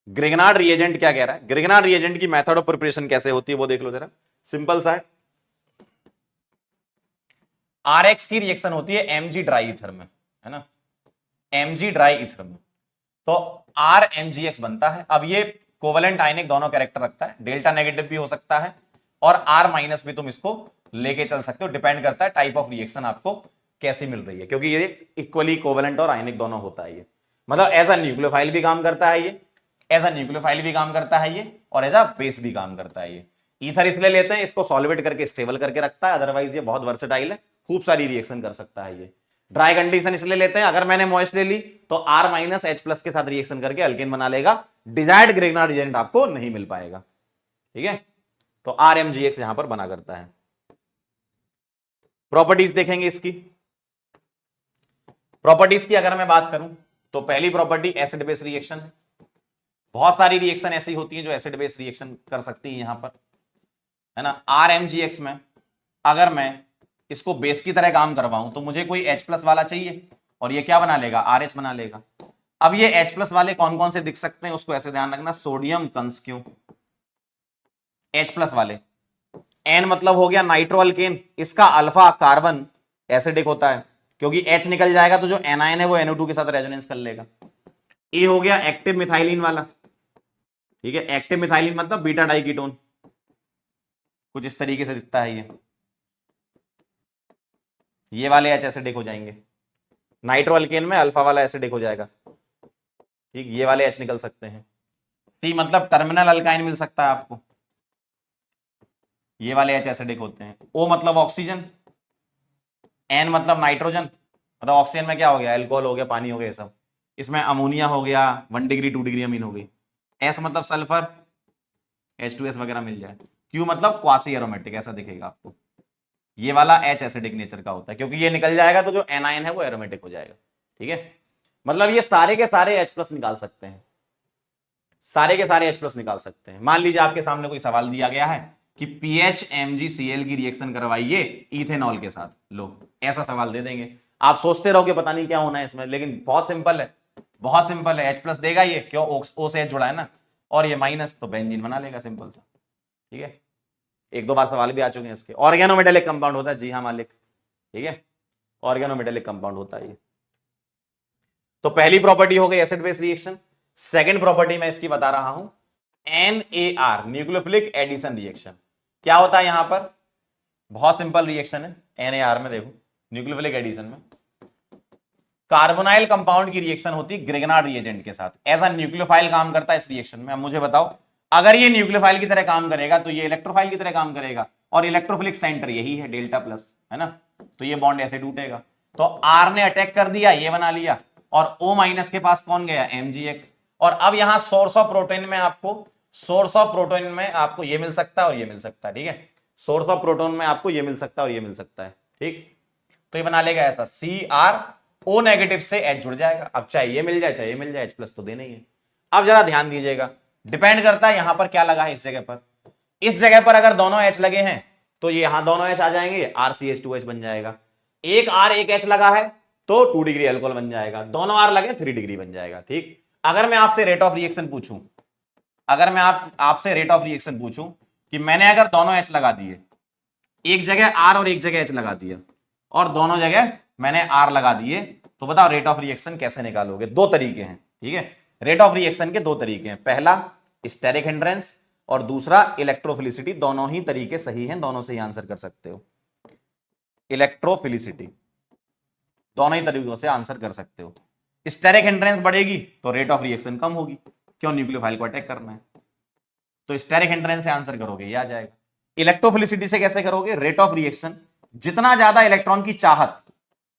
Grignard reagent क्या कह रहा है, ग्रिगनार्ड रिएजेंट की मेथड ऑफ प्रिपरेशन कैसे होती है वो देख लो जरा, सिंपल सा है। आरएक्स की रिएक्शन होती है एमजी ड्राई ईथर में, है ना, एमजी ड्राई ईथर में, तो आर एमजीएक्स बनता है। अब ये कोवेलेंट आयनिक दोनों कैरेक्टर रखता है, डेल्टा नेगेटिव भी हो सकता है और आर माइनस भी तुम इसको लेके चल सकते हो, डिपेंड करता है टाइप ऑफ रिएक्शन आपको कैसी मिल रही है, क्योंकि ये इक्वली कोवेलेंट और आयनिक दोनों होता है ये, मतलब एज अ न्यूक्लियोफाइल भी काम करता है ये, एज अ न्यूक्लियोफाइल भी काम करता है ये, और एज अ बेस भी काम करता है ये। ईथर इसलिए लेते हैं, इसको सॉल्वेट करके स्टेबल करके रखता है, अदरवाइज ये बहुत वर्सेटाइल है, खूब सारी रिएक्शन कर सकता है ये। ड्राई कंडीशन इसलिए लेते हैं, अगर मैंने मॉइस्ट ले ली तो आर माइनस एच प्लस के साथ रिएक्शन करके अल्केन बना लेगा, डिजायर्ड ग्रिगनार्ड रिएजेंट आपको नहीं मिल पाएगा, ठीक है। तो आर एम जी एक्स यहां पर बना करता है। प्रॉपर्टीज देखेंगे इसकी, प्रॉपर्टीज की अगर मैं बात करूं तो पहली प्रॉपर्टी एसिड बेस रिएक्शन है। बहुत सारी रिएक्शन ऐसी होती हैं जो एसिड बेस रिएक्शन कर सकती है यहां पर, है ना। आर एम जी एक्स में अगर मैं इसको बेस की तरह काम करवाऊं तो मुझे कोई H प्लस वाला चाहिए और ये क्या बना लेगा, RH बना लेगा। अब ये H प्लस वाले कौन कौन से दिख सकते हैं उसको ऐसे ध्यान रखना, सोडियम कंस्क्यू H प्लस वाले, N मतलब हो गया नाइट्रो अल्केन, इसका अल्फा कार्बन एसिडिक होता है क्योंकि H निकल जाएगा तो जो एनायन है वो NO2 के साथ रेजोनेंस कर लेगा। ए हो गया एक्टिव मिथाइलिन वाला, ठीक है, एक्टिव मिथाइलिन मतलब बीटा डाइकीटोन, कुछ इस तरीके से दिखता है ये वाले H एसिडिक हो जाएंगे, नाइट्रो अल्केन में अल्फा वाला एसिडिक हो जाएगा, ठीक, ये वाले H निकल सकते हैं। सी मतलब टर्मिनल अल्काइन मिल सकता है आपको, ये वाले H एसिडिक होते हैं। O मतलब ऑक्सीजन, N मतलब नाइट्रोजन, मतलब ऑक्सीजन में क्या हो गया, एल्कोहल हो गया, पानी हो गया सब, इसमें अमोनिया हो गया, 1 डिग्री 2 डिग्री अमीन हो गई। S मतलब सल्फर, H2S वगैरह मिल जाए। Q मतलब क्वासी एरोमेटिक, ऐसा दिखेगा आपको, ये वाला H एसिडिक नेचर का होता है क्योंकि ये निकल जाएगा तो जो एनायन है वो एरोमेटिक हो जाएगा, ठीक है। मतलब ये सारे के सारे H प्लस निकाल सकते हैं, सारे के सारे H प्लस निकाल सकते हैं। मान लीजिए आपके सामने कोई सवाल दिया गया है कि PHMgCl की रिएक्शन करवाइए इथेनॉल के साथ, लो ऐसा सवाल दे देंगे, आप सोचते रहोगे पता नहीं क्या होना है इसमें, लेकिन बहुत सिंपल है, बहुत सिंपल है। H प्लस देगा ये, क्यों, O से H जुड़ा है ना, और ये माइनस तो बेंजीन बना लेगा, सिंपल सा, ठीक है। एक दो बार सवाल भी आ चुके हैं इसके। ऑर्गेनोमेटेलिक कंपाउंड होता है, जी हाँ मालिक, ठीक है, ऑर्गेनोमेटेलिक कंपाउंड होता है ये। तो पहली प्रॉपर्टी हो गई acid base reaction. Second property मैं इसकी बता रहा हूं, NAR न्यूक्लियोफिलिक एडिशन रिएक्शन। क्या होता है यहां पर, बहुत सिंपल रिएक्शन है। NAR में देखो, न्यूक्लियोफिलिक एडिशन में कार्बोनाइल कंपाउंड की रिएक्शन होती है ग्रिगनार्ड रिएजेंट के साथ, एज अ न्यूक्लियोफाइल काम करता है इस रिएक्शन में। अब मुझे बताओ, अगर ये न्यूक्लियोफाइल की तरह काम करेगा तो ये इलेक्ट्रोफाइल की तरह काम करेगा, और इलेक्ट्रोफिलिक सेंटर यही है डेल्टा प्लस, है ना, तो ये बॉन्ड ऐसे टूटेगा। तो आर ने अटैक कर दिया, ये बना लिया, और O माइनस के पास कौन गया, MgX। और अब यहां सोर्स ऑफ प्रोटीन में आपको, सोर्स ऑफ प्रोटीन में आपको ये मिल सकता है और ये मिल सकता है, ठीक है, सोर्स ऑफ प्रोटोन में आपको ये मिल सकता है और ये मिल सकता है, ठीक। तो ये बना लेगा ऐसा CrO नेगेटिव से H जुड़ जाएगा। अब चाहे ये मिल जाए चाहे ये मिल जाए, H प्लस तो देना ही है। अब जरा ध्यान दीजिएगा, डिपेंड करता है यहां पर क्या लगा है, इस जगह पर, इस जगह पर अगर दोनों H लगे हैं तो ये यहां दोनों H आ जाएंगे, RCH2H बन जाएगा। एक R एक H लगा है तो 2 डिग्री अल्कोहल बन जाएगा, दोनों R लगे 3 डिग्री बन जाएगा, ठीक। अगर मैं आपसे रेट ऑफ रिएक्शन पूछूं, अगर मैं आपसे रेट ऑफ रिएक्शन पूछूं कि मैंने अगर दोनों H लगा दिए, एक जगह R और एक जगह H लगा दिया, और दोनों जगह मैंने R लगा दिए, तो बताओ रेट ऑफ रिएक्शन कैसे निकालोगे। दो तरीके हैं, ठीक है, रेट ऑफ रिएक्शन के दो तरीके हैं, पहला स्टेरिक हिंड्रेंस और दूसरा इलेक्ट्रोफिलिसिटी। दोनों ही तरीके सही हैं, दोनों से ही आंसर कर सकते हो। इलेक्ट्रोफिलिसिटी, दोनों ही तरीकों से आंसर कर सकते हो। स्टेरिक हिंड्रेंस बढ़ेगी तो रेट ऑफ रिएक्शन कम होगी, क्यों, न्यूक्लियोफाइल को अटैक करना है, तो स्टेरिक हिंड्रेंस से आंसर करोगे ये आ जाएगा। इलेक्ट्रोफिलिसिटी से कैसे करोगे, रेट ऑफ रिएक्शन, जितना ज्यादा इलेक्ट्रॉन की चाहत,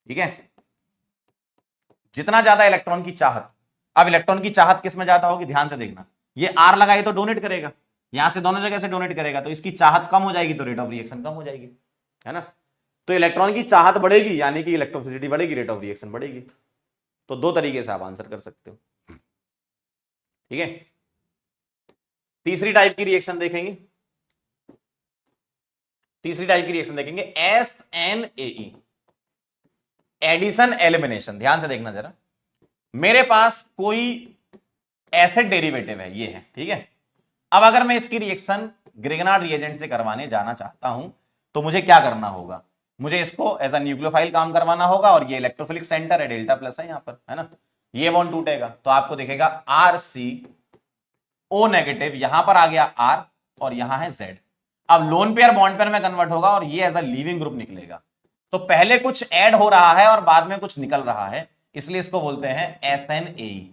ठीक है, जितना ज्यादा इलेक्ट्रॉन की चाहत। अब इलेक्ट्रॉन की चाहत किस में ज्यादा होगी, ध्यान से देखना, ये R लगाए तो डोनेट करेगा, यहां से दोनों जगह से डोनेट करेगा, तो इसकी चाहत कम हो जाएगी तो रेट ऑफ रिएक्शन कम हो जाएगी, है ना। तो इलेक्ट्रॉन की चाहत बढ़ेगी यानी कि इलेक्ट्रोफिलिसिटी बढ़ेगी, रेट ऑफ रिएक्शन बढ़ेगी। तो दो तरीके से आप आंसर कर सकते हो, ठीक है। तीसरी टाइप की रिएक्शन देखेंगे, तीसरी टाइप की रिएक्शन देखेंगे SNAE, एडिशन एलिमिनेशन। ध्यान से देखना जरा, मेरे पास कोई एसिड डेरिवेटिव है, ये है, ठीक है। अब अगर मैं इसकी रिएक्शन ग्रिगनार्ड रिएजेंट से करवाने जाना चाहता हूं तो मुझे क्या करना होगा, मुझे इसको एज अ न्यूक्लियोफाइल काम करवाना होगा, और ये इलेक्ट्रोफिलिक सेंटर है, डेल्टा प्लस है यहां पर, है ना। ये बॉन्ड टूटेगा तो आपको दिखेगा आर सी ओ नेगेटिव, यहां पर आ गया आर और यहां है जेड। अब लोन पेयर बॉन्ड पेयर में कन्वर्ट होगा और ये एज अ लीविंग ग्रुप निकलेगा। तो पहले कुछ ऐड हो रहा है और बाद में कुछ निकल रहा है, इसलिए इसको बोलते हैं SNAE।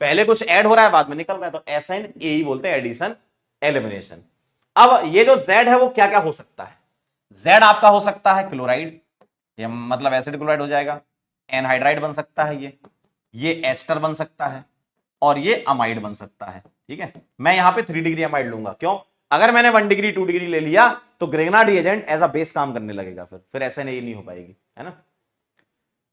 पहले कुछ ऐड हो रहा है बाद में निकल रहा है, तो SNAE बोलते हैं, एडिशन एलिमिनेशन। अब ये जो Z है वो क्या क्या हो सकता है, Z आपका हो सकता है क्लोराइड, ये मतलब एसिड क्लोराइड हो जाएगा, एनहाइड्राइड बन सकता है, ये एस्टर बन सकता है, और ये अमाइड बन सकता है, ठीक है। मैं यहां पे 3 डिग्री अमाइड लूंगा, क्यों, अगर मैंने 1 डिग्री 2 डिग्री ले लिया तो Grignard reagent as a base काम करने लगेगा, फिर SNAE नहीं हो पाएगी, है ना।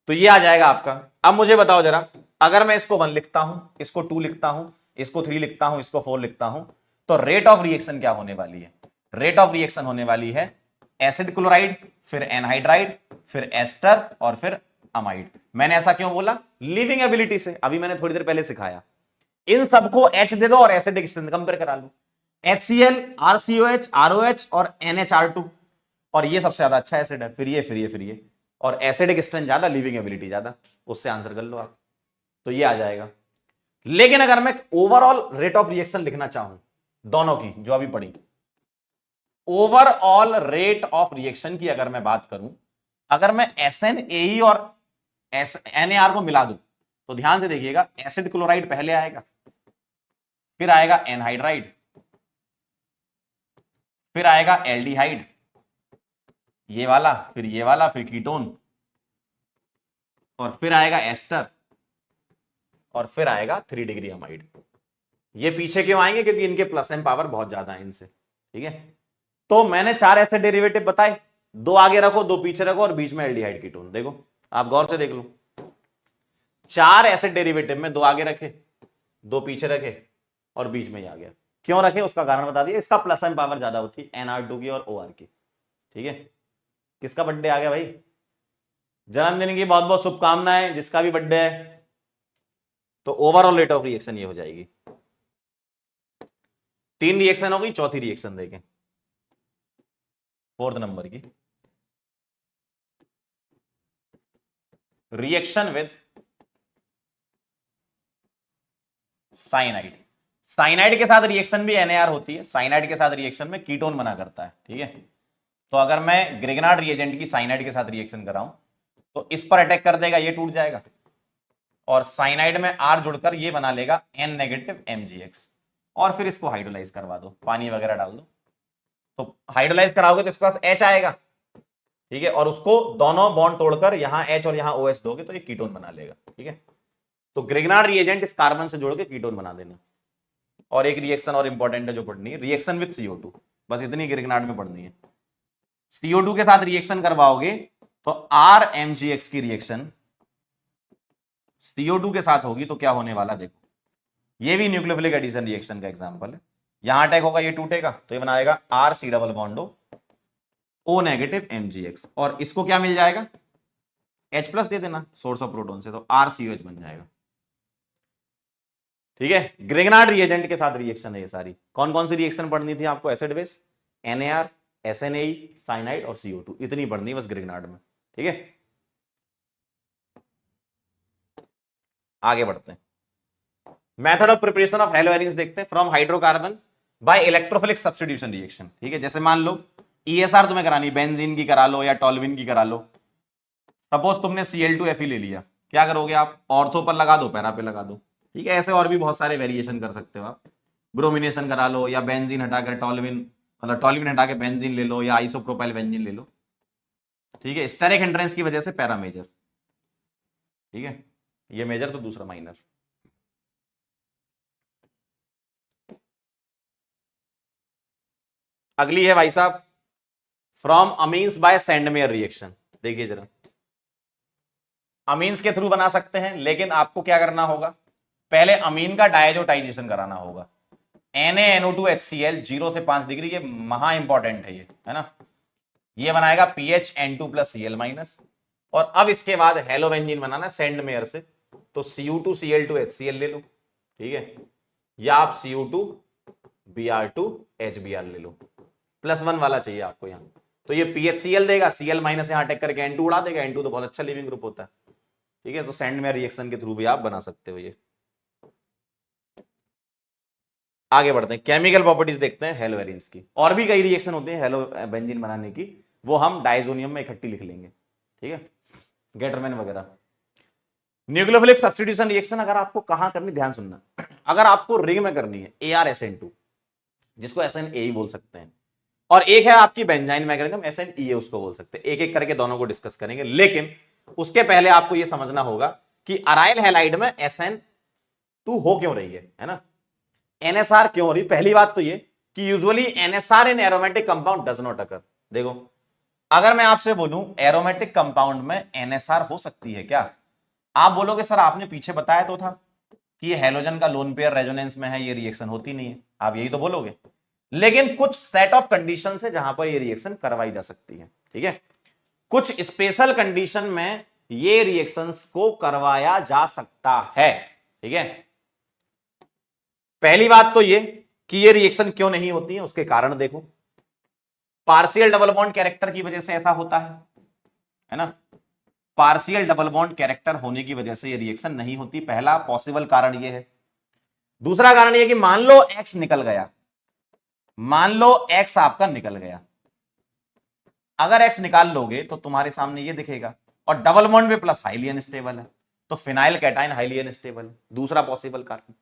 तो ये आ जाएगा आपका। अब मुझे बताओ जरा, अगर मैं इसको 1 लिखता हूं, इसको 2 लिखता हूं, इसको 3 लिखता हूं, इसको 4 लिखता हूं, तो रेट ऑफ रिएक्शन क्या होने वाली है, रेट ऑफ रिएक्शन होने वाली है एसिड क्लोराइड, फिर एनहाइड्राइड, फिर एस्टर और फिर अमाइड। मैंने ऐसा क्यों बोला, लिविंग एबिलिटी से, अभी मैंने थोड़ी देर पहले सिखाया। इन सबको H दे दो और एसिडिक स्ट्रेंथ कंपेयर करा लो, HCl, RCOH, ROH और NHR2, और ये सबसे ज्यादा अच्छा एसिड है, फिर ये, और एसिडिक स्ट्रेंथ ज्यादा, लिविंग एबिलिटी ज्यादा, उससे आंसर कर लो आप, तो ये आ जाएगा। लेकिन अगर मैं ओवरऑल रेट ऑफ रिएक्शन लिखना चाहूं, दोनों की जो अभी पढ़ी, ओवरऑल रेट ऑफ रिएक्शन की अगर मैं बात करूं, अगर मैं SNAE और NAR को मिला दूं, तो ध्यान से देखिएगा, एसिड क्लोराइड पहले आएगा, फिर आएगा एनहाइड्राइड, फिर आएगा एल्डिहाइड, ये वाला, फिर कीटोन, और फिर आएगा एस्टर, और फिर आएगा 3 डिग्री अमाइड। ये पीछे क्यों आएंगे, क्योंकि इनके प्लस एम पावर बहुत ज्यादा है इनसे, ठीक है। तो मैंने 4 ऐसे डेरिवेटिव बताए, 2 आगे रखो, 2 पीछे रखो, और बीच में एल्डिहाइड कीटोन। देखो आप गौर से देख लो, 4 ऐसे डेरिवेटिव में 2 आगे रखे, 2 पीछे रखे, और बीच में ही आ गया। क्यों रखे उसका कारण बता दिया, इसका प्लस एम पावर ज्यादा होती है NR2 की और OR की, ठीक है। किसका बर्थडे आ गया भाई, जन्मदिन की बहुत बहुत शुभकामनाएं जिसका भी बर्थडे है। तो ओवरऑल रेट ऑफ रिएक्शन ये हो जाएगी। 3 रिएक्शन हो गई, चौथी रिएक्शन देखें, 4th नंबर की, रिएक्शन विद साइनाइड। साइनाइड के साथ रिएक्शन भी NAR होती है, साइनाइड के साथ रिएक्शन में कीटोन बना करता है, ठीक है। तो अगर मैं ग्रिग्नार्ड रिएजेंट की साइनाइड के साथ रिएक्शन कराऊं तो इस पर अटैक कर देगा, ये टूट जाएगा, और साइनाइड में R जुड़कर ये बना लेगा N नेगेटिव MgX, और फिर इसको हाइड्रोलाइज करवा दो, पानी वगैरह डाल दो, तो हाइड्रोलाइज कराओगे तो इसके पास H आएगा, ठीक है, और उसको दोनों बॉन्ड तोड़कर यहां H और यहां OH दोगे तो ये कीटोन बना लेगा, ठीक है। तो ग्रिग्नार्ड रिएजेंट इस कार्बन से जोड़ के कीटोन बना देना। और एक रिएक्शन और इंपॉर्टेंट है जो पढ़नी है, रिएक्शन विद CO2, बस इतनी ग्रिग्नार्ड में पढ़नी है। CO2 के साथ रिएक्शन करवाओगे तो RMgX की रिएक्शन CO2 के साथ होगी तो क्या होने वाला देखो, ये भी न्यूक्लियोफिलिक एडिशन रिएक्शन का एग्जांपल है। यहां अटैक होगा, ये टूटेगा, तो ये बनाएगा RC double bond O negative MgX, और इसको क्या मिल जाएगा, H प्लस दे देना सोर्स ऑफ प्रोटॉन से, तो RCOH बन जाएगा, ठीक है। ग्रिग्नार्ड रिएजेंट के साथ रिएक्शन है ये सारी। कौन कौन सी रिएक्शन पढ़नी थी आपको, acid base, NAR, SNAE, cyanide और CO2, इतनी पढ़नी बस ग्रिग्नार्ड में, ठीक है। आगे बढ़ते हैं, method of preparation of haloarenes देखते हैं from hydrocarbon by electrophilic substitution reaction, ठीक है। जैसे मान लो ESR तुम्हें करानी, बेंजीन की करा लो या टॉल्विन की करा लो। सपोज तुमने Cl2Fe ले लिया, क्या करोगे आप, ऑर्थो पर लगा दो, पैरा पे लगा दो, ठीक है। ऐसे और भी बहुत सारे वेरिएशन कर सकते हो आप, ब्रोमिनेशन करा लो, या बेंजीन हटाकर टॉल्विन, मतलब टॉल्विन हटा के बेंजीन ले लो, या आइसोप्रोपाइल बेंजीन ले लो, ठीक है। स्टेरिक हिंड्रेंस की वजह से पैरा मेजर, ठीक है, ये मेजर तो दूसरा माइनर। अगली है भाई साहब from amines by Sandmeyer reaction. देखिए जरा, अमीन्स के थ्रू बना सकते हैं, लेकिन आपको क्या करना होगा, पहले अमीन का डायजोटाइजेशन कराना होगा। NaNO2HCl 0 से 5 डिग्री, ये महा इंपॉर्टेंट है, ये है ना। ये बनाएगा PHN2 प्लस Cl माइनस, और अब इसके बाद हेलोबेंजीन बनाना सेंडमेयर से, तो Cu2Cl2HCl ले लो, ठीक है, या आप CO2 Br2 HBr ले लो, +1 वाला चाहिए आपको यहां, तो ये PHCl देगा, Cl माइनस यहां अटैक करके N2 उड़ा देगा, N2 तो बहुत अच्छा लिविंग ग्रुप होता है, ठीक है। तो सैंडमेयर रिएक्शन के थ्रू भी आप बना सकते हो ये। आगे बढ़ते हैं, केमिकल प्रॉपर्टीज देखते हैं हेलोवेरिन्स की। और भी कई रिएक्शन होते हैं हेलो बेंजीन बनाने की, वो हम डाइजोनियम में इकट्ठी लिख लेंगे, ठीक है, गेटरमैन वगैरह। न्यूक्लियोफिलिक सब्स्टिट्यूशन रिएक्शन अगर आपको कहां करनी, ध्यान सुनना, अगर आपको रिंग में करनी है ArSN2, जिसको SNA ही बोल सकते हैं, और एक है आपकी बेंजाइन मैकेनिज्म SNEA, उसको बोल सकते हैं, एक एक करके दोनों को डिस्कस करेंगे। लेकिन उसके पहले आपको यह समझना होगा कि अराइल हैलाइड में SN2 हो क्यों रही है ना, NSR क्यों हो रही। पहली बात तो ये कि usually NSR in aromatic compound does not occur. देखो, अगर मैं आपसे बोलूं एरोमेटिक कंपाउंड में NSR हो सकती है क्या, आप बोलोगे सर आपने पीछे बताया तो था कि ये हैलोजन का लोन पेयर रेजोनेंस में है, ये रिएक्शन होती नहीं है, आप यही तो बोलोगे। लेकिन कुछ सेट ऑफ कंडीशन है जहां पर ये रिएक्शन करवाई जा सकती है, ठीक है, कुछ स्पेशल कंडीशन में ये रिएक्शंस को करवाया जा सकता है, ठीक है। पहली बात तो ये कि ये रिएक्शन क्यों नहीं होती है, उसके कारण देखो, पार्शियल डबल बॉन्ड कैरेक्टर की वजह से ऐसा होता है ना, पार्शियल डबल बॉन्ड कैरेक्टर होने की वजह से ये रिएक्शन नहीं होती, पहला पॉसिबल कारण ये है। दूसरा कारण ये कि मान लो X निकल गया, मान लो X आपका निकल गया, अगर X निकाल लोगे तो तुम्हारे सामने ये दिखेगा, और डबल बॉन्ड में प्लस हाईली अनस्टेबल है, तो फिनाइल कैटाइन हाईली अनस्टेबल है, दूसरा पॉसिबल कारण।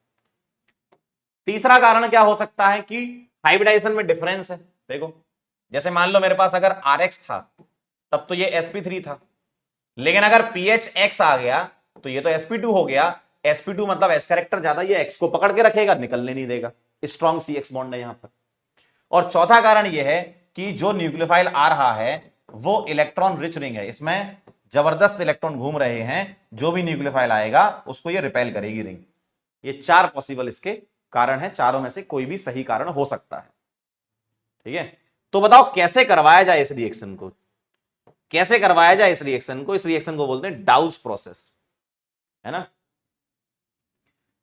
तीसरा कारण क्या हो सकता है कि हाइब्रिडाइजेशन में डिफरेंस है। देखो, जैसे मान लो मेरे पास अगर RX था तब तो ये sp3 था, लेकिन अगर PHX आ गया तो ये तो sp2 हो गया। sp2 मतलब S कैरेक्टर ज्यादा, ये X को पकड़ के रखेगा, निकलने नहीं देगा, स्ट्रॉन्ग CX बॉन्ड है यहां पर। और चौथा कारण यह है कि जो न्यूक्लियोफाइल आ रहा है वो इलेक्ट्रॉन रिच रिंग है, इसमें जबरदस्त इलेक्ट्रॉन घूम रहे हैं, जो भी न्यूक्लियोफाइल आएगा उसको ये रिपेल करेगी रिंग। ये चार पॉसिबल इसके कारण है, चारों में से कोई भी सही कारण हो सकता है, ठीक है। तो बताओ कैसे करवाया जाए इस रिएक्शन को, कैसे करवाया जाए इस रिएक्शन को। इस रिएक्शन को बोलते हैं डाउस प्रोसेस, है ना।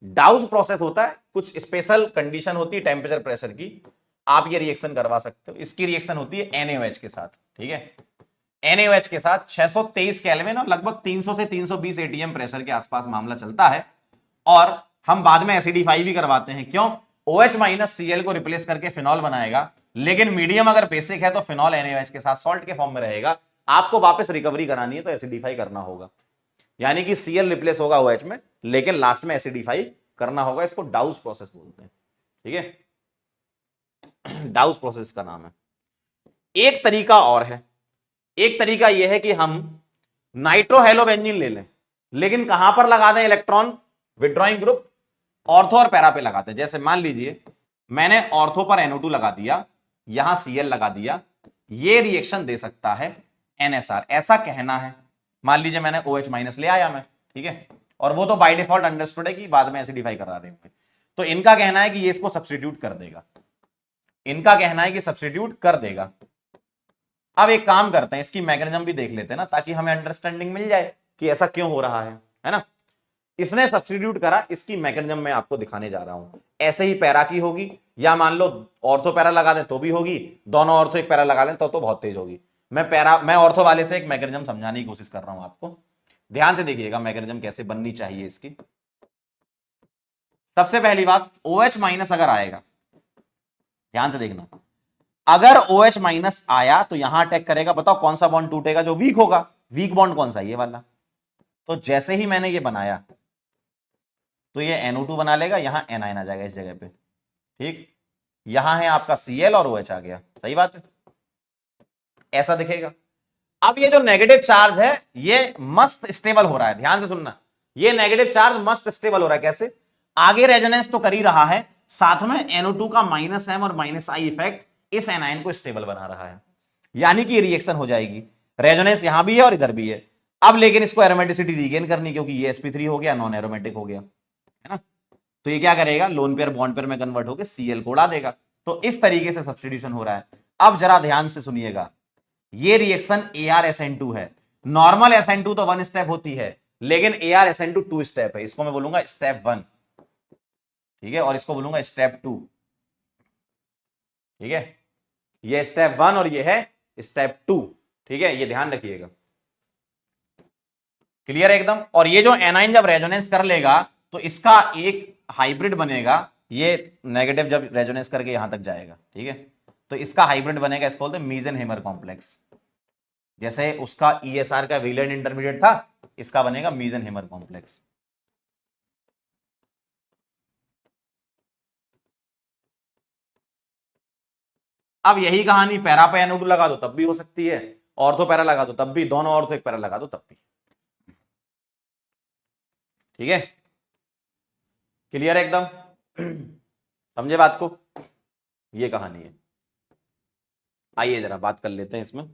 डाउस प्रोसेस होता है, कुछ स्पेशल कंडीशन होती है टेम्परेचर प्रेशर की, आप ये रिएक्शन करवा सकते हो। इसकी रिएक्शन होती है NaOH के साथ, ठीक है, NaOH के साथ 623 केल्विन और लगभग 300 से 320 ATM प्रेशर के आसपास मामला चलता है। और हम बाद में एसिडिफाई भी करवाते हैं, क्यों, OH माइनस Cl को रिप्लेस करके फिनॉल बनाएगा, लेकिन मीडियम अगर बेसिक है तो फिनॉल NaOH के साथ सॉल्ट के फॉर्म में रहेगा, आपको वापस रिकवरी करानी है तो एसिडिफाई करना होगा, यानी कि Cl रिप्लेस होगा OH में, लेकिन लास्ट में एसिडिफाई करना होगा। इसको डाउस प्रोसेस बोलते हैं, ठीक है, डाउस प्रोसेस का नाम है। एक तरीका और है, एक तरीका यह है कि हम नाइट्रोहेलोबेंजीन ले लें, लेकिन कहां पर लगा दें इलेक्ट्रॉन विड्रॉइंग ग्रुप, ऑर्थो और पैरा पे लगाते हैं। जैसे मान लीजिए मैंने ऑर्थो पर NO2 लगा दिया, यहां Cl लगा दिया, ये रिएक्शन दे सकता है NSR, ऐसा कहना है। मान लीजिए मैंने OH माइनस ले आया मैं, ठीक है, और वो तो बाय डिफॉल्ट अंडरस्टूड है कि बाद में एसिडिफाई करा रहे हैं, तो इनका कहना है कि ये इसको सब्स्टिट्यूट कर देगा, इनका कहना है कि सब्स्टिट्यूट कर देगा। अब एक काम करते हैं, इसकी मैकेनिज्म भी देख लेते हैं ना, ताकि हमें अंडरस्टैंडिंग मिल जाए कि ऐसा क्यों हो रहा है ना। इसने सब्स्टिट्यूट करा, इसकी मैकेनिज्म मैं आपको दिखाने जा रहा हूं। ऐसे ही पैरा की होगी, या मान लो ऑर्थो पैरा लगा दें तो भी होगी, दोनों ऑर्थो एक पैरा लगा लें तो बहुत तेज होगी। मैं ऑर्थो वाले से एक मैकेनिज्म समझाने की कोशिश कर रहा हूं आपको, ध्यान से देखिएगा मैकेनिज्म कैसे बननी चाहिए इसकी। सबसे पहली बात, OH माइनस अगर आएगा, ध्यान से देखना, अगर OH माइनस आया तो यहां अटैक करेगा, बताओ कौन सा बॉन्ड टूटेगा, जो वीक होगा। वीक बॉन्ड कौन सा, ये वाला। तो जैसे ही मैंने ये बनाया तो ये NO2 बना लेगा, यहां एनाइन आ जाएगा इस जगह पे, ठीक, यहां है आपका Cl और OH आ गया, सही बात है, ऐसा दिखेगा। अब ये जो नेगेटिव चार्ज है ये मस्त स्टेबल हो रहा है, ध्यान से सुनना, ये नेगेटिव चार्ज मस्त स्टेबल हो रहा है। कैसे, आगे रेजोनेंस तो कर ही रहा है, साथ में NO2 का -M और -I इफेक्ट इस एनाइन को स्टेबल बना रहा है, यानी कि रिएक्शन हो जाएगी। रेजोनेंस यहां भी है और इधर भी है। अब लेकिन इसको एरोमेटिसिटी रीगेन करनी, क्योंकि ये sp3 हो गया, नॉन एरोमेटिक हो गया, है ना। तो ये क्या करेगा, लोन पेयर बॉन्ड पेयर में कन्वर्ट होकर Cl को उड़ा देगा। तो इस तरीके से सब्स्टिट्यूशन हो रहा है। अब जरा ध्यान से सुनिएगा, ये रिएक्शन ArSN2 है। नॉर्मल SN2 तो 1 स्टेप होती है, लेकिन ArSN2 2 स्टेप है, इसको मैं बोलूंगा स्टेप 1। ठीक है, और इसको बोलूंगा स्टेप 2। ठीक है, ये स्टेप 1 और ये है स्टेप 2। ठीक है, ये ध्यान रखिएगा। क्लियर है एकदम। और ये जो एनाइन जब रेजोनेंस कर लेगा तो इसका एक हाइब्रिड बनेगा, ये नेगेटिव जब रेजोनेंस करके यहां तक जाएगा, ठीक है, तो इसका हाइब्रिड बनेगा, इसको बोलते हैं मीजन-हेमर कॉम्प्लेक्स। जैसे उसका ईएसआर का वेलेंट इंटरमीडिएट था, इसका बनेगा मीजन-हेमर कॉम्प्लेक्स। अब यही कहानी पैरा पे NO2 लगा दो तब भी हो सकती है, ऑर्थो पैरा लगा दो तब भी, दोनों ऑर्थो एक पैरा लगा दो तब भी। ठीक है, क्लियर है एकदम। समझे बात को, ये कहानी है। आइए जरा बात कर लेते हैं इसमें।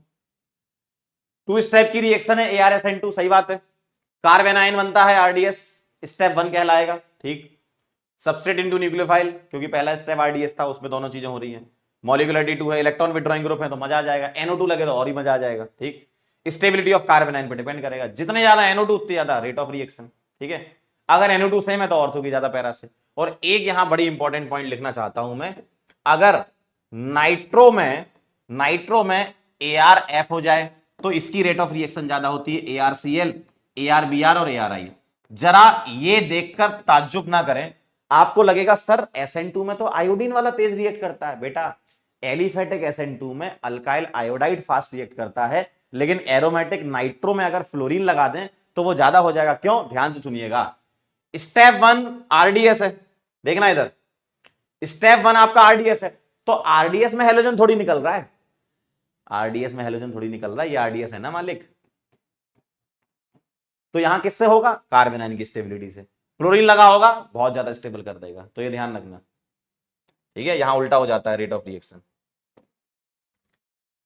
2 स्टेप की रिएक्शन है ArSN2, सही बात है। कार्बेनाइन बनता है RDS, स्टेप 1 कहलाएगा। ठीक, सबस्ट्रेट इनटू न्यूक्लियोफाइल, क्योंकि पहला स्टेप RDS था, उसमें दोनों चीजें हो रही हैं। मॉलिक्यूलरिटी 2 है, इलेक्ट्रॉन विड्रॉइंग ग्रुप है तो मजा आ जाएगा। NO2 लगे तो और ही मजा आ जाएगा। ठीक, स्टेबिलिटी ऑफ कार्बेनाइन पे डिपेंड करेगा, जितने ज्यादा NO2 उतनी ज्यादा रेट ऑफ रिएक्शन। ठीक है, अगर NO2 सेम है तो ऑर्थो की ज्यादा पैरा से। और एक यहां बड़ी इंपॉर्टेंट पॉइंट लिखना चाहता हूं मैं, अगर नाइट्रो में ArF हो जाए तो इसकी रेट ऑफ रिएक्शन ज्यादा होती है, ArCl, ArBr और ArI। जरा ये देखकर ताज्जुब ना करें, आपको लगेगा सर SN2 में तो आयोडीन वाला तेज रिएक्ट करता है। बेटा, एलिफेटिक SN2 में अल्काइल आयोडाइड फास्ट रिएक्ट करता है, लेकिन एरोमेटिक नाइट्रो में अगर फ्लोरीन लगा दें तो वो ज्यादा हो जाएगा। क्यों, ध्यान से सुनिएगा। स्टेप 1 RDS है, देखना इधर, स्टेप 1 आपका RDS है, तो RDS में हेलोजन थोड़ी निकल रहा है, RDS में हेलोजन थोड़ी निकल रहा है, ये RDS है ना मालिक। तो यहां किससे होगा, कार्बेनाइन की स्टेबिलिटी से। फ्लोरीन लगा होगा, बहुत ज्यादा स्टेबल कर देगा, तो ये ध्यान रखना। ठीक है, यहां उल्टा हो जाता है रेट ऑफ रिएक्शन।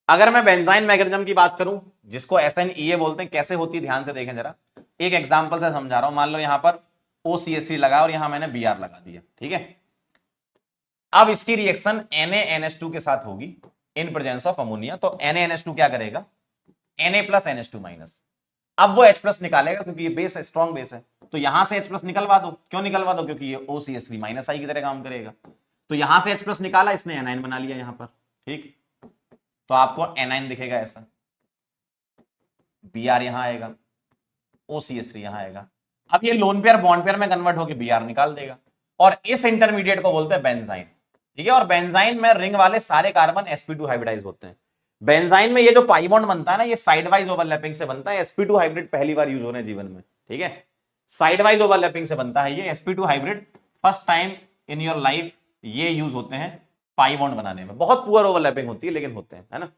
अगर मैं बेंजाइन मैकेनिज्म की बात करूं, जिसको SNEA बोलते हैं, कैसे होती है ध्यान से देखें जरा। एक एग्जांपल से समझा रहा हूं, मान लो यहां पर OCH3 लगा और यहां मैंने Br लगा दिया। ठीक है, अब इसकी रिएक्शन NaNH2 के साथ होगी इन प्रेजेंस ऑफ अमोनिया। तो NaNH2 क्या करेगा, Na प्लस NH2 माइनस। अब वो H प्लस निकालेगा, क्योंकि ये बेस है, स्ट्रॉन्ग बेस है, तो यहां से H प्लस निकलवा दो। क्यों निकलवा दो, क्योंकि ये OCH3 माइनस आई की तरह काम करेगा। तो यहां से H प्लस निकाला, इसने एनाइन बना लिया यहां पर। ठीक, तो आपको एनाइन दिखेगा ऐसा, Br यहां आएगा, OCH3 यहां आएगा। अब ये लोन पेयर बॉन्ड पेयर में कन्वर्ट होकर Br निकाल देगा, और इस इंटरमीडिएट को बोलते हैं बेंजाइन। ठीक है, और बेंजाइन में रिंग वाले सारे कार्बन sp2 हाइब्रिडाइज होते हैं। बेंजाइन में ये जो पाई बॉन्ड बनता है ना, ये साइड वाइज ओवरलैपिंग से बनता है। sp2 हाइब्रिड पहली बार यूज हो रहे हैं जीवन में। ठीक है, साइड वाइज ओवरलैपिंग से बनता है ये sp2 hybrid. First time in your life ये यूज होते हैं पाई बॉन्ड बनाने में। बहुत पुअर ओवरलैपिंग होती है, लेकिन होते हैं, है ना।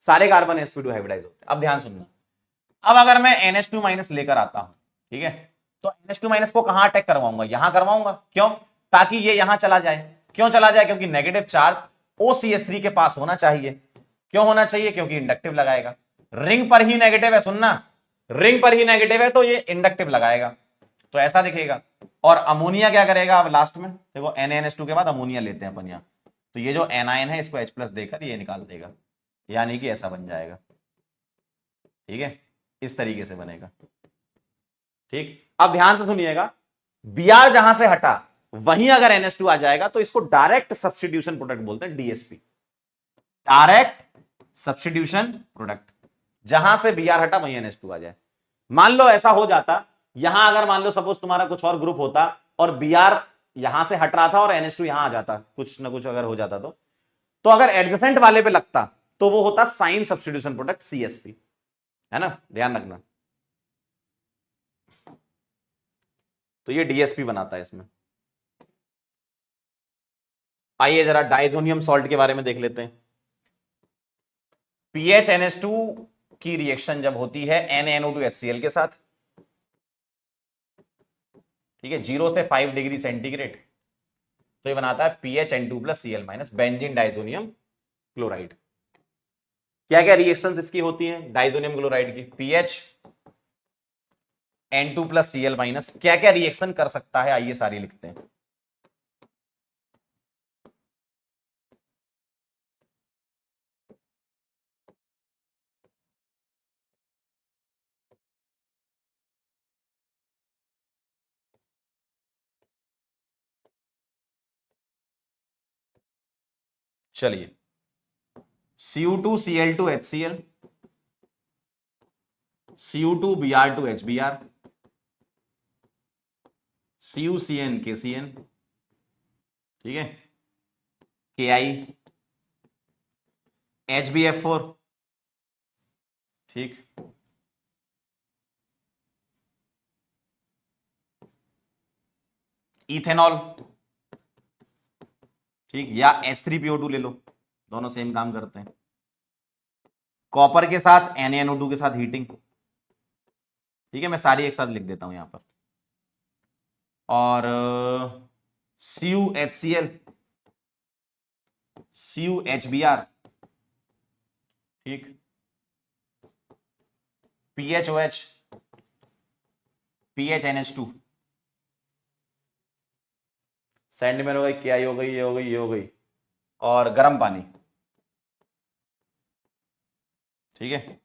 सारे कार्बन sp2 हाइब्रिडाइज होते हैं। अब ध्यान सुनना, अब अगर मैं NH2 माइनस लेकर आता हूं, ठीक है, तो NH2 माइनस को कहां अटैक करवाऊंगा, यहां करवाऊंगा। क्यों, ताकि ये यहां चला जाए। क्यों चला जाए, क्योंकि नेगेटिव चार्ज OCH3 के पास होना चाहिए। क्यों होना चाहिए, क्योंकि इंडक्टिव लगाएगा। रिंग पर ही नेगेटिव है, सुनना, रिंग पर ही नेगेटिव है तो ये इंडक्टिव लगाएगा, तो ऐसा दिखेगा। और अमोनिया क्या करेगा, अब लास्ट में देखो, NaNH2 के बाद अमोनिया लेते हैं अपन यहां, तो ये जो एनायन है इसको H प्लस देकर ये निकाल देगा, यानी कि ऐसा बन जाएगा। ठीक है, इस तरीके से बनेगा। ठीक, अब ध्यान से सुनिएगा, Br जहां से हटा वहीं अगर NH2 आ जाएगा तो इसको डायरेक्ट सब्स्टिट्यूशन प्रोडक्ट बोलते हैं, DSP, डायरेक्ट सब्स्टिट्यूशन प्रोडक्ट। जहां से Br हटा वहीं NH2 आ जाए। मान लो ऐसा हो जाता, यहां अगर मान लो सपोज तुम्हारा कुछ और ग्रुप होता और Br यहां से हट रहा था और NH2 यहां आ जाता, कुछ ना कुछ अगर हो जाता, तो अगर एडजेसेंट वाले पे लगता तो वो होता साइन सब्स्टिट्यूशन प्रोडक्ट, CSP, है ना, ध्यान रखना। तो ये DSP बनाता है इसमें। आइए जरा डाइजोनियम सॉल्ट के बारे में देख लेते हैं। PHNH2 की रिएक्शन जब होती है NaNO2HCl के साथ, ठीक है, 0 से 5 डिग्री सेंटीग्रेड, तो ये बनाता है PHN2 plus Cl minus, benzene diazonium chloride. क्या क्या रिएक्शंस इसकी होती हैं डाइजोनियम क्लोराइड की, PH N2 plus Cl minus, क्या क्या रिएक्शन कर सकता है, आइए सारी लिखते हैं। चलिए Cu2Cl2 HCl, Cu2Br2 HBr, CuCN KCN, ठीक है, Ki HbF4, ठीक, इथेनॉल, ठीक, या H3PO2 ले लो, दोनों सेम काम करते हैं। कॉपर के साथ NaNO2 के साथ हीटिंग, ठीक है, मैं सारी एक साथ लिख देता हूं यहां पर। और CuHCl, CuHBr, ठीक, PHOH, PHNH2, सैंडमेर हो गई, क्या हो गई, ये हो गई, ये हो गई, और गर्म पानी, ठीक है।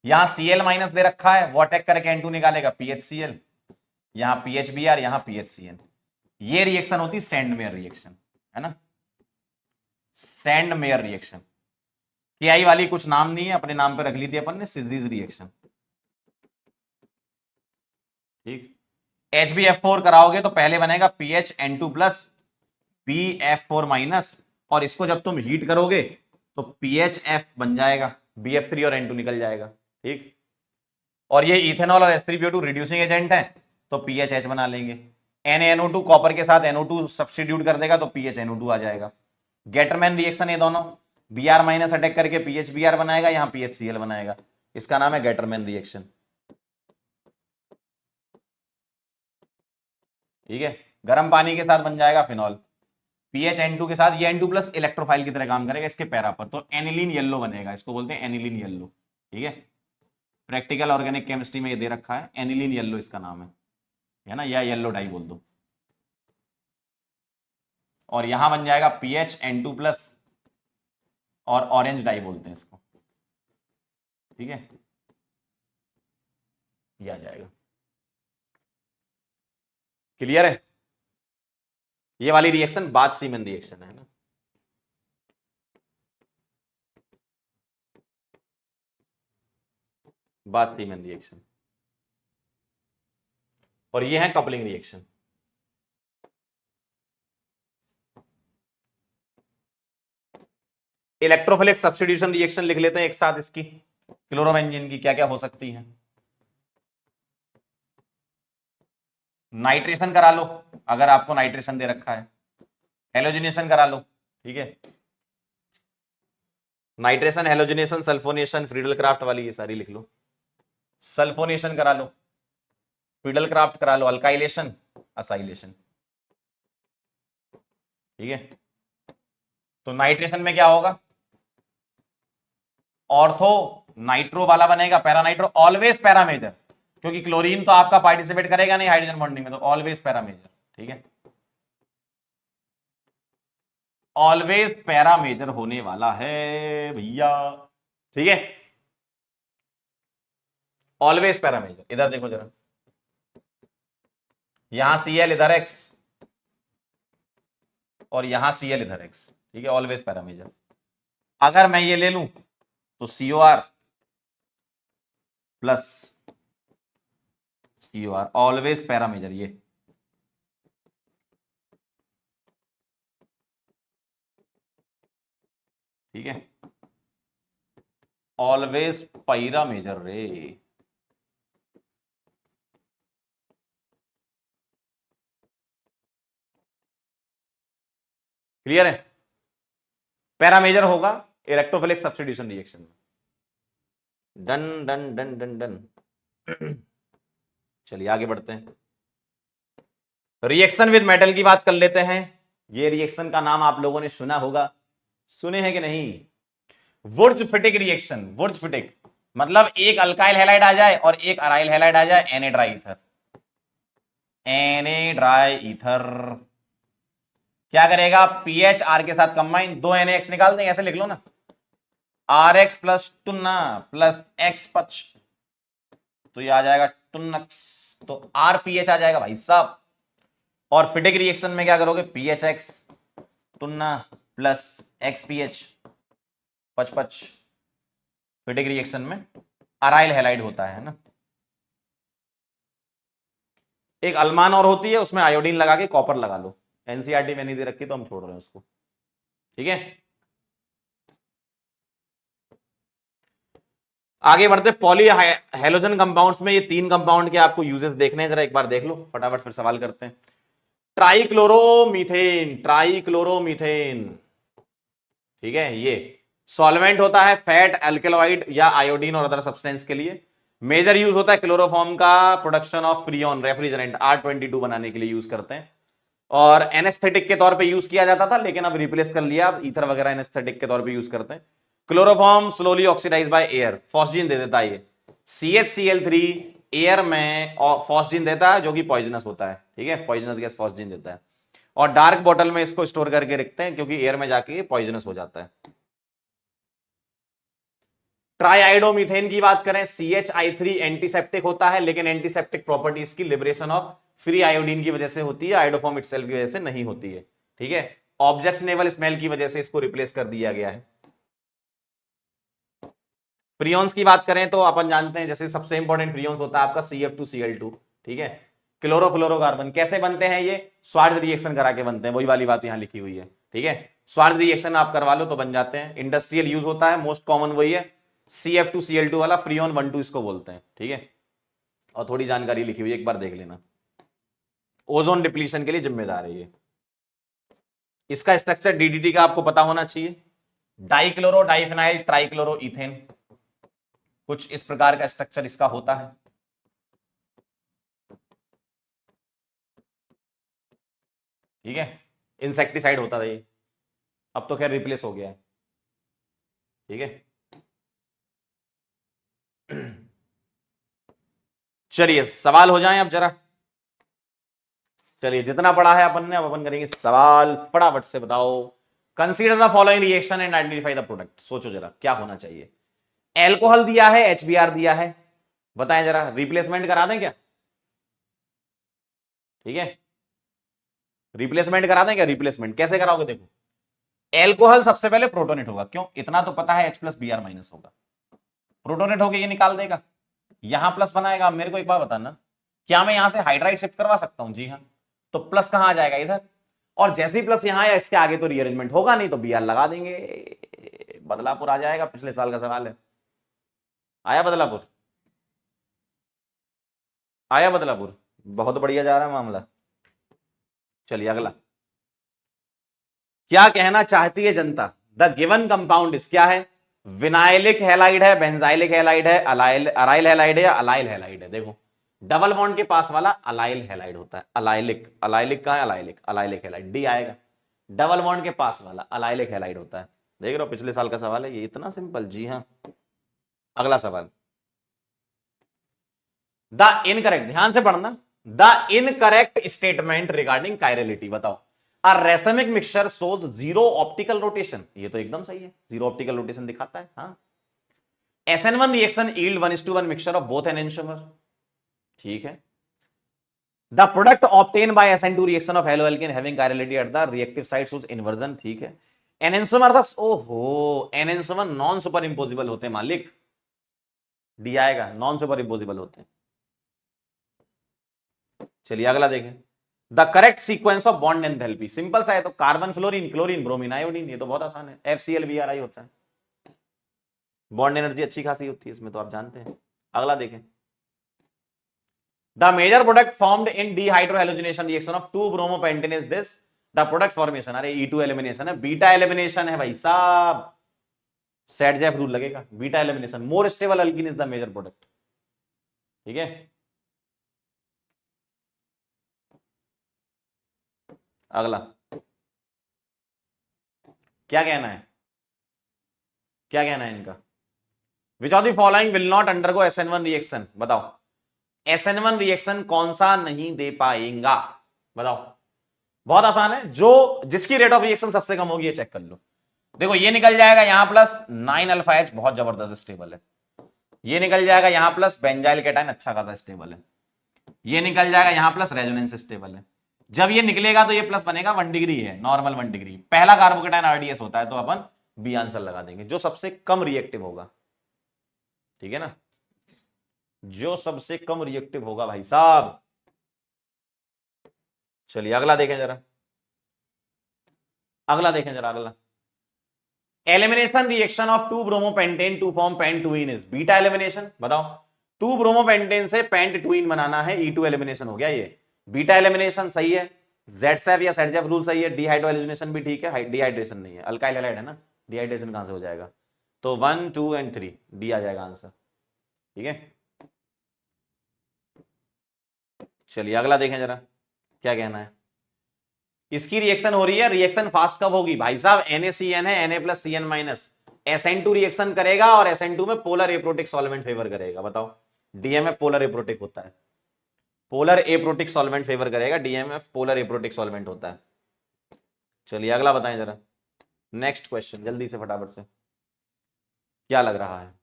यहां Cl माइनस दे रखा है, वो अटैक करके N2 निकालेगा, PHCl, यहां PHBr, यहां PHCN। ये रिएक्शन होती सैंडमेयर रिएक्शन, है ना, सैंडमेयर रिएक्शन। KI वाली कुछ नाम नहीं है, अपने नाम पे रख ली थी अपन ने, सिजीज रिएक्शन, ठीक। HbF4 कराओगे तो पहले बनेगा PHN2 प्लस BF4 माइनस, और इसको जब तुम हीट करोगे तो PHF बन जाएगा, BF3 और N2 निकल जाएगा, ठीक। और ये इथेनॉल और H3PO2 रिड्यूसिंग एजेंट है तो PHH बना लेंगे। NaNO2 कॉपर के साथ NO2 सब्स्टिट्यूट कर देगा तो PHNO2 आ जाएगा। गेटरमैन रिएक्शन ये दोनों, Br माइनस अटैक करके PHBr बनाएगा, यहां PHCl बनाएगा, इसका नाम है गेटरमैन रिएक्शन, ठीक है। गर्म पानी के साथ बन जाएगा फिनॉल, PHN2 के साथ, ये N2 प्लस इलेक्ट्रोफाइल की तरह काम करेगा इसके पैरा पर, तो एनिलीन येलो बनेगा, इसको बोलते हैं एनिलीन येलो, ठीक है। प्रैक्टिकल ऑर्गेनिक केमिस्ट्री में ये दे रखा है, एनिलीन येलो इसका नाम है ना, या येलो डाई बोल दो। और यहां बन जाएगा PHN2 प्लस, और ऑरेंज डाई बोलते हैं इसको, ठीक है, ये आ जाएगा। क्लियर है? ये वाली रिएक्शन बाद सीमेन रिएक्शन है ना, बाद सीमेन रिएक्शन। और ये है coupling reaction. Electrophilic substitution reaction लिख लेते हैं एक साथ इसकी, क्लोरोबेंजीन की क्या क्या हो सकती है। नाइट्रेशन करा लो, अगर आपको नाइट्रेशन दे रखा है, हेलोजिनेशन करा लो, ठीक है, nitration, halogenation, sulphonation, Friedel craft वाली ये सारी लिख लो। सल्फोनेशन करा लो, फ्रीडल क्राफ्ट करा लो, अल्काइलेशन, असाइलेशन, ठीक है। तो नाइट्रेशन में क्या होगा, ऑर्थो नाइट्रो वाला बनेगा, पैरानाइट्रो, ऑलवेज पैरामेजर, क्योंकि क्लोरीन तो आपका पार्टिसिपेट करेगा नहीं हाइड्रोजन बॉन्डिंग में, तो ऑलवेज पैरामेजर, ठीक है, ऑलवेज पैरामेजर होने वाला है भैया, ठीक है, ऑलवेज पैरामेजर। इधर देखो जरा, यहां Cl इधर X और यहां Cl इधर X, ठीक है, ऑलवेज पैरामेजर। अगर मैं ये ले लूं तो COR प्लस COR, ऑलवेज पैरामेजर, ये ठीक है, ऑलवेज पैरामेजर रे। क्लियर है? पैरामेजर होगा इलेक्ट्रोफिलिक सब्स्टिट्यूशन रिएक्शन में। Done done done done done. चलिए आगे बढ़ते हैं, रिएक्शन विद मेटल की बात कर लेते हैं। ये रिएक्शन का नाम आप लोगों ने सुना होगा, सुने हैं कि नहीं? वुर्जफिटिक रिएक्शन। वुर्जफिटिक मतलब एक अल्काइल हैलाइड आ जाए और एक अराइल हैलाइड आ जाए, Na dry ether, Na dry ether क्या करेगा, PHR के साथ कंबाइन, दो NaX निकाल देंगे, ऐसे लिख लो ना, RX plus Tunna plus X पच, तो ये आ जाएगा टुन्नक्स, तो RPH आ जाएगा भाई साहब। और फिटिक रिएक्शन में क्या करोगे, PHX Tunna plus XPH 55, फिटिक reaction में अराइल हैलाइड होता है ना। एक अल्मान और होती है, उसमें आयोडीन लगा के कॉपर लगा लो। एनसीईआरटी में नहीं दे रखी तो हम छोड़ रहे हैं उसको, ठीक है। आगे बढ़ते, पॉली हेलोजन कंपाउंड्स में ये 3 कंपाउंड के आपको यूजेस देखने हैं, जरा एक बार देख लो फटाफट, फिर सवाल करते हैं। ट्राइक्लोरोमीथेन, ट्राइक्लोरोमीथेन, ठीक है। ये सॉल्वेंट होता है फैट, एल्केलॉइड या आयोडीन और अदर सब्सटेंस के लिए। मेजर यूज होता है क्लोरोफॉर्म का production of freon, refrigerant R22 बनाने के लिए यूज करते हैं। और एनेस्थेटिक के तौर पे यूज किया जाता था, लेकिन अब रिप्लेस कर लिया, अब ईथर वगैरह एनेस्थेटिक के तौर पे यूज करते हैं। Chloroform slowly oxidise by air, phosgene दे देता है ये। CHCl3 एयर में फॉस्जीन देता है जो कि पॉइजनस होता है, ठीक है, पॉइजनस गैस फॉस्जीन देता है। और डार्क बॉटल में इसको स्टोर करके रखते हैं क्योंकि एयर में जाके पॉइजनस हो जाता है। ट्राइआइडोमीथेन की बात करें, CHI3 एंटीसेप्टिक होता है, लेकिन एंटीसेप्टिक प्रॉपर्टीज की लिबरेशन ऑफ फ्री आयोडीन की वजह से होती है, आयोडोफॉर्म इटसेल्फ की वजह से नहीं होती है, ठीक है। ऑब्जेक्शनेबल स्मेल की वजह से इसको रिप्लेस कर दिया गया है। फ्रियोन्स की बात करें तो अपन जानते हैं, जैसे सबसे इंपॉर्टेंट फ्रियोन्स होता है आपका CF2Cl2, ठीक है। क्लोरोफ्लोरोकार्बन कैसे बनते हैं, ये स्वार्ज रिएक्शन करा के बनते हैं, वही वाली बात यहां लिखी हुई है, ठीक है। स्वार्ज रिएक्शन आप करवा लो तो बन जाते हैं। इंडस्ट्रियल यूज होता है, मोस्ट कॉमन वही है, CF2Cl2 वाला, फ्रियोन 1,2 इसको बोलते हैं, ठीक है। और थोड़ी जानकारी लिखी हुई है, एक बार देख लेना। ओजोन डिप्लीशन के लिए जिम्मेदार है ये। इसका स्ट्रक्चर DDT का आपको पता होना चाहिए, डाइक्लोरो डाइफिनाइल ट्राइक्लोरो इथेन, कुछ इस प्रकार का स्ट्रक्चर इसका होता है, ठीक है। इंसेक्टिसाइड होता था ये, अब तो खैर रिप्लेस हो गया है, ठीक है। चलिए सवाल हो जाए अब जरा, चलिए जितना पढ़ा है अपन ने, अब अपन करेंगे सवाल, फटाफट से बताओ। Consider the following reaction and identify the product. सोचो जरा क्या होना चाहिए। एल्कोहल दिया है, HBr दिया है, बताएं जरा रिप्लेसमेंट करा दें क्या, ठीक है। रिप्लेसमेंट करा दें क्या, रिप्लेसमेंट कैसे कराओगे, देखो एल्कोहल सबसे पहले प्रोटोनेट होगा, क्यों, इतना तो पता है H+Br- होगा, प्रोटोनेट होके ये निकाल देगा, यहां प्लस बनाएगा। मेरे को एक बात बताना, क्या मैं यहां से हाइड्राइड शिफ्ट करवा सकता हूं, जी हाँ, तो प्लस कहां आ जाएगा, इधर, और जैसे ही प्लस यहां आया इसके आगे तो रीअरेंजमेंट होगा नहीं, तो Br लगा देंगे, बदलापुर आ जाएगा, पिछले साल का सवाल है। आया बदलापुर, आया बदलापुर, बहुत बढ़िया जा रहा है मामला। चलिए अगला, क्या कहना चाहती है जनता, द गिवन कंपाउंड इस, क्या है, विनाइलिक हैलाइड है, बेंजाइलिक हैलाइड है, अराइल हैलाइड है या अलाइल हैलाइड है। देखो डबल बॉन्ड के पास वाला अलाइल हैलाइड होता है, अलाइलिक, अलाइलिक का है, अलाइलिक, अलाइलिक हैलाइड, डी आएगा। डबल बॉन्ड के पास वाला अलाइलिक हैलाइड होता है, देख रहे हो पिछले साल का सवाल है ये, इतना सिंपल, जी हाँ। अगला सवाल, द इनकरेक्ट, ध्यान से पढ़ना, the incorrect statement regarding chirality, बताओ। A racemic mixture shows zero optical rotation, ये तो एकदम सही है, जीरो ऑप्टिकल रोटेशन दिखाता है, हाँ। SN1 reaction yield 1:1 mixture of both enantiomer, ठीक है। The product obtained by SN2 reaction of haloalkane having chirality at the reactive site shows inversion, ठीक है। एनेंसोमर, ओहो, एनेंसोमर नॉन सुपर इंपोजिबल होते हैं मालिक, डी आएगा, नॉन सुपर इंपोजिबल होते हैं। चलिए अगला देखें, the correct sequence of bond enthalpy, simple सा है, तो carbon fluorine chlorine bromine iodine, ये तो बहुत आसान है, FCl-Bri होता है। बॉन्ड एनर्जी अच्छी खासी होती है इसमें, तो आप जानते हैं। अगला देखें, the major product formed in dehydrohalogenation reaction of 2-bromopentanate is this, the product formation, अरे E2 एलिमिनेशन है, बीटा एलिमिनेशन है भाई साहब, सेट-जेफ रूल लगेगा, beta elimination, more stable alkene is the major product, ठीक है। अगला क्या कहना है, क्या कहना है इनका, विच of the following will not undergo SN1 reaction, बताओ SN1 रिएक्शन कौन सा नहीं दे पाएगा, बताओ। बहुत आसान है, जो जिसकी रेट ऑफ रिएक्शन सबसे कम होगी ये चेक कर लो। देखो ये निकल जाएगा यहां प्लस 9-अल्फा-H, बहुत जबरदस्त स्टेबल है। ये निकल जाएगा यहां प्लस बेंजाइल कैटायन, अच्छा खासा स्टेबल है। ये निकल जाएगा यहां प्लस रेजोनेंस स्टेबल है। जब ये निकलेगा तो ये प्लस बनेगा, 1 डिग्री है, नॉर्मल 1 डिग्री। पहला कार्बोकेटाइन RDS होता है, तो अपन बी आंसर लगा देंगे, जो सबसे कम रिएक्टिव होगा। ठीक है ना, जो सबसे कम रिएक्टिव होगा भाई साहब। चलिए अगला देखें जरा, अगला देखें जरा, अगला। Elimination reaction of 2 bromopentane to form pentyne is beta elimination. बताओ, 2 ब्रोमोपेंटेन से पेंटुइन बनाना है, E2 एलिमिनेशन हो गया ये। बीटा एलिमिनेशन सही है, ZSAF या ZSAF रूल सही है, डिहाइड्रोजनेशन भी ठीक है, डिहाइड्रेशन नहीं है, अल्काइल हैलाइड है ना, डिहाइड्रेशन कहां से हो जाएगा। तो 1, 2 एंड 3 डी आ जाएगा आंसर। ठीक है, चलिए अगला देखें जरा, क्या कहना है। इसकी रिएक्शन हो रही है, रिएक्शन फास्ट कब होगी भाई साहब, NaCN है, Na+Cn-, SN2 रिएक्शन करेगा और SN2 में पोलर एप्रोटिक सॉल्वेंट फेवर करेगा। बताओ, DMF पोलर एप्रोटिक होता है, पोलर एप्रोटिक सॉल्वेंट फेवर करेगा, DMF पोलर एप्रोटिक सॉल्वेंट होता है। चलिए अगला बताएं जरा, नेक्स्ट क्वेश्चन जल्दी से फटाफट से, क्या लग रहा है,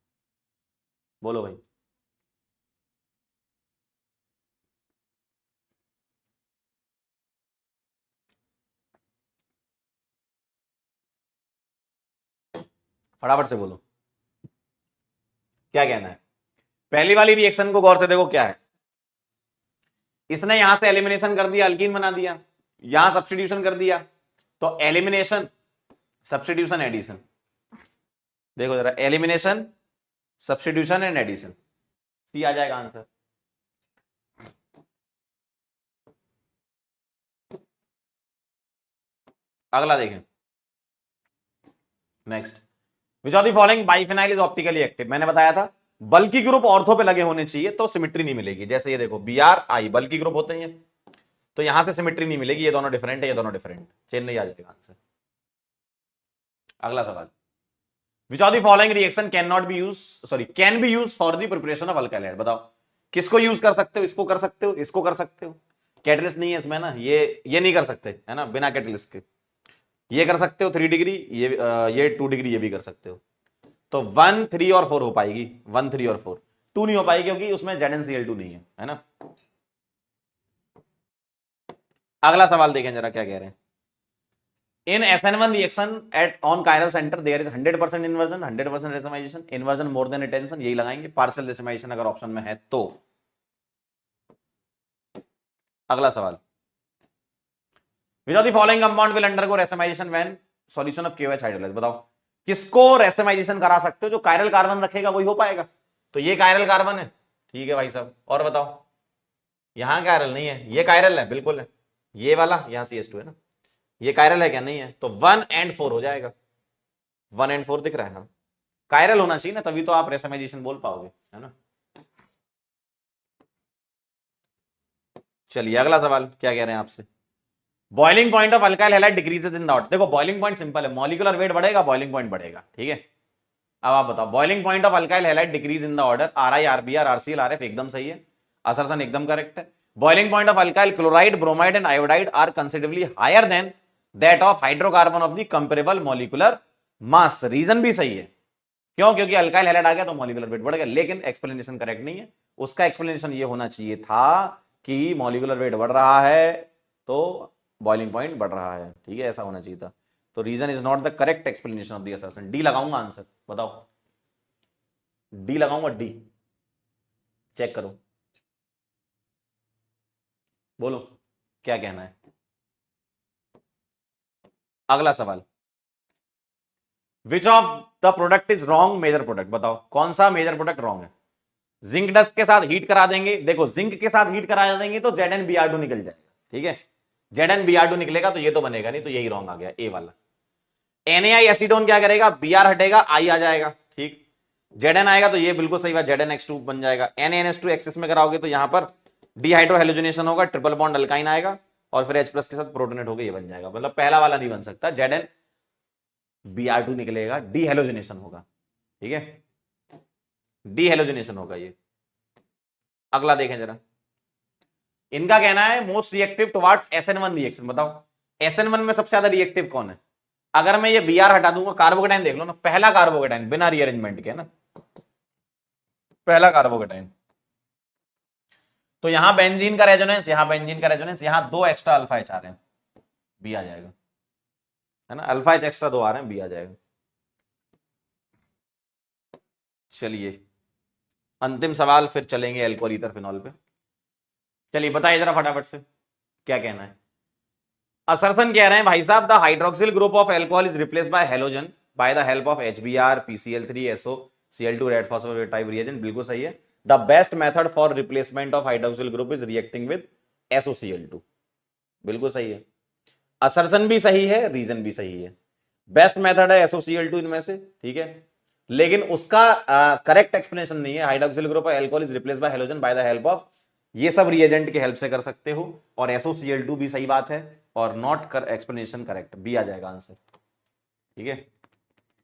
बोलो भाई। फटाफट से बोलो, क्या कहना है। पहली वाली रिएक्शन को गौर से देखो, क्या है, इसने यहां से एलिमिनेशन कर दिया, अल्कीन बना दिया, यहां सब्स्टिट्यूशन कर दिया, तो एलिमिनेशन, सब्स्टिट्यूशन, एडिशन। देखो जरा, elimination, substitution and addition, C आ जाएगा आंसर। अगला देखें, next. Which of the following biphenyl is optically active. मैंने बताया था बल्कि ग्रुप ऑर्थो पे लगे होने चाहिए तो सिमेट्री नहीं मिलेगी। जैसे ये देखो, BR I बल्कि ग्रुप होते हैं, तो यहां से सिमेट्री नहीं मिलेगी, ये दोनों डिफरेंट है, ये दोनों डिफरेंट, चेन नहीं आ जाएगा आंसर। अगला सवाल, which of the following reaction can not be use, sorry can be use for the preparation of alkyl halide. बताओ, किसको यूज कर सकते हो, इसको कर सकते हो, इसको कर सकते हो, कैटलिस्ट नहीं है इसमें ना, ये नहीं कर सकते है ना, बिना कैटलिस्ट के। ये कर सकते हो 3 डिग्री, ये 2 डिग्री, ये भी कर सकते हो। तो 1, 3 और 4 हो पाएगी, 1, 3 और 4, 2 नहीं हो पाएगी क्योंकि उसमें ZnCl2 नहीं है ना। अगला सवाल देखें जरा, क्या कह रहे हैं। In SN1 reaction at on chiral centre there is 100% inversion, 100% racemisation, inversion more than retention, यही लगाएंगे, पार्शियल रेसिमाइजेशन अगर ऑप्शन में है तो। अगला सवाल, which of the following compound will undergo racemisation when solution of KOH hydrolyse. बताओ, किसको रेसिमाइजेशन करा सकते हो, जो कायरल कार्बन रखेगा वही हो पाएगा। तो ये कायरल कार्बन है, ठीक है भाई साहब, और बताओ, यहां कायरल नहीं है, ये कायरल है, बिल्कुल है, ये वाला यहां CH2 है ना, ये कायरल है क्या, नहीं है, तो 1 एंड 4 हो जाएगा, 1 एंड 4 दिख रहा है, हाँ कायरल होना चाहिए ना, तभी तो आप रेसिमाइजेशन बोल पाओगे, है ना। चलिए अगला सवाल, क्या कह रहे हैं आपसे। Boiling point of alkyl halide decreases in the order. देखो बॉइलिंग पॉइंट सिंपल है, मॉलिक्यूलर वेट बढ़ेगा, बॉइलिंग पॉइंट बढ़ेगा, ठीक है। अब आप बताओ, boiling point of alkyl halide decrease in the order RI, RBr, RCl, RF, एकदम सही है, असर्शन एकदम करेक्ट है। Boiling point of alkyl chloride, bromide and iodide are considerably higher than that of hydrocarbon of the comparable molecular mass. Reason भी सही है, क्यों, क्योंकि अल्काइल हैलाइड आ गया तो मॉलिक्यूलर वेट बढ़ गया, लेकिन एक्सप्लेनेशन करेक्ट नहीं है। उसका एक्सप्लेनेशन ये होना चाहिए था कि मॉलिक्यूलर वेट बढ़ रहा है तो बॉइलिंग पॉइंट बढ़ रहा है, ठीक है, ऐसा होना चाहिए था। तो reason is not the correct explanation of the assertion. D लगाऊंगा आंसर, बताओ, डी लगाऊंगा, डी, चेक करो, बोलो क्या कहना है। अगला सवाल, which of the product is wrong major product. बताओ कौन सा मेजर प्रोडक्ट रॉन्ग है। जिंक डस्ट के साथ हीट करा देंगे, देखो जिंक के साथ हीट करा देंगे तो ZnBr2 निकल जाएगा, ठीक है, ZnBr2 निकलेगा तो ये तो बनेगा नहीं, तो यही रॉन्ग आ गया, ए वाला। NaI एसीटोन क्या करेगा, Br हटेगा, I आ जाएगा, ठीक, Zn आएगा तो ये बिल्कुल सही बात, ZnX2 बन जाएगा। NaNH2 एक्सेस में कराओगे तो यहां पर डिहाइड्रोहेलोजनेशन होगा, ट्रिपल बॉन्ड अल्काइन आएगा और फिर H+ के साथ प्रोटोनेट होगा, ये बन जाएगा। मतलब पहला वाला नहीं बन सकता, ZnBr2 निकलेगा, डिहेलोजनेशन होगा, ठीक है, डिहेलोजनेशन होगा ये। अगला देखें जरा, इनका कहना है most reactive towards SN1 reaction. बताओ SN1 में सबसे ज्यादा रिएक्टिव कौन है। अगर मैं ये Br हटा दूंगा, कार्बोकेटाइन देख लो ना, पहला कार्बोकेटाइन बिना रीअरेंजमेंट के, ना पहला कार्बोकेटाइन, तो यहां बेंजीन का रेजोनेंस, यहां बेंजीन का रेजोनेंस, यहां 2 एक्स्ट्रा अल्फा एच आ रहे हैं, बी आ जाएगा, है ना, अल्फा एच एक्स्ट्रा 2 आ रहे हैं, बी आ जाएगा। चलिए अंतिम सवाल, फिर चलेंगे एल्कोहल ईथर फिनॉल पे। चलिए बताइए जरा फटाफट से क्या कहना है। असरसन कह रहे हैं भाई साहब, the hydroxyl group of alcohol is replaced by halogen by the help of HBr PCl3 SOCl2 red phosphorus type reagent. बिल्कुल सही है। The best method for replacement of hydroxyl group is reacting with SOCl2। बिल्कुल सही है। Assertion भी सही है, reason भी सही है। बेस्ट मेथड है SOCl2 इनमें से, ठीक है, लेकिन उसका करेक्ट एक्सप्लेनेशन नहीं है। Hydroxyl group of alcohol is replaced by halogen by the help of, ये सब रिएजेंट के हेल्प से कर सकते हो, और SOCl2 भी सही बात है, और नॉट कर एक्सप्लेनेशन करेक्ट, बी आ जाएगा आंसर, ठीक है।